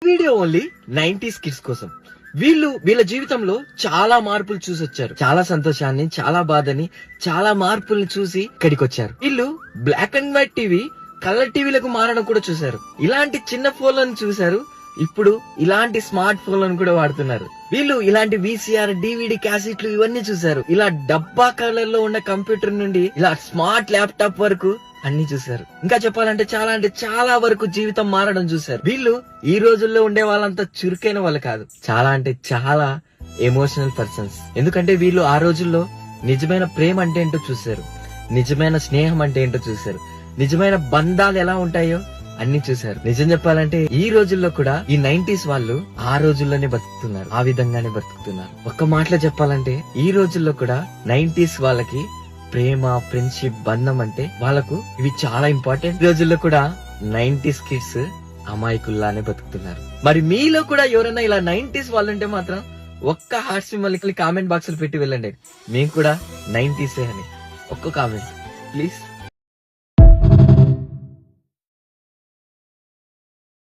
Video only 90s kids కోసం. వీళ్ళ జీవితంలో చాలా మార్పులు చూసి వచ్చారు. చాలా సంతోషాన్ని, చాలా బాధని, చాలా మార్పుల్ని చూసి ఇక్కడికి వచ్చారు. వీళ్ళు black and white TV colour టీవీలకు మారడం కూడా చూశారు. ఇలాంటి చిన్న ఫోన్లను చూశారు. ఇప్పుడు ఇలాంటి స్మార్ట్ ఫోన్లను కూడా వాడుతున్నారు. వీళ్ళు ఇలాంటి VCR, DVD, క్యాసెట్లు ఇవన్నీ చూశారు. ఇలా డబ్బా కలర్ లో ఉన్న కంప్యూటర్ నుండి ఇలా స్మార్ట్ ల్యాప్టాప్ వరకు అన్ని చూశారు. ఇంకా చెప్పాలంటే చాలా వరకు జీవితం మారడం చూశారు. వీళ్ళు ఈ రోజుల్లో ఉండే వాళ్ళంతా చురుకైన వాళ్ళు కాదు. చాలా ఎమోషనల్ పర్సన్స్. ఎందుకంటే వీళ్ళు ఆ రోజుల్లో నిజమైన ప్రేమ అంటే ఏంటో చూశారు, నిజమైన స్నేహం అంటే ఏంటో చూశారు, నిజమైన బంధాలు ఎలా ఉంటాయో అన్ని చూశారు. నిజం చెప్పాలంటే ఈ రోజుల్లో కూడా ఈ 90s వాళ్ళు ఆ రోజుల్లోనే బతుకుతున్నారు, ఆ విధంగానే బతుకుతున్నారు. ఒక్క మాటలో చెప్పాలంటే ఈ రోజుల్లో కూడా 90s వాళ్ళకి ప్రేమ, ఫ్రెండ్షిప్, బంధం అంటే వాళ్ళకు ఇవి చాలా ఇంపార్టెంట్. ఈ రోజుల్లో కూడా 90s కిడ్స్ అమాయకుల్లానే బతుకుతున్నారు. మరి మీలో కూడా ఎవరైనా ఇలా 90s వాళ్ళు ఉంటే మాత్రం ఒక్క హార్ట్ సింబల్ కామెంట్ బాక్స్ లో పెట్టి వెళ్ళండి. మేము కూడా 90s అని ఒక్క కామెంట్ ప్లీజ్.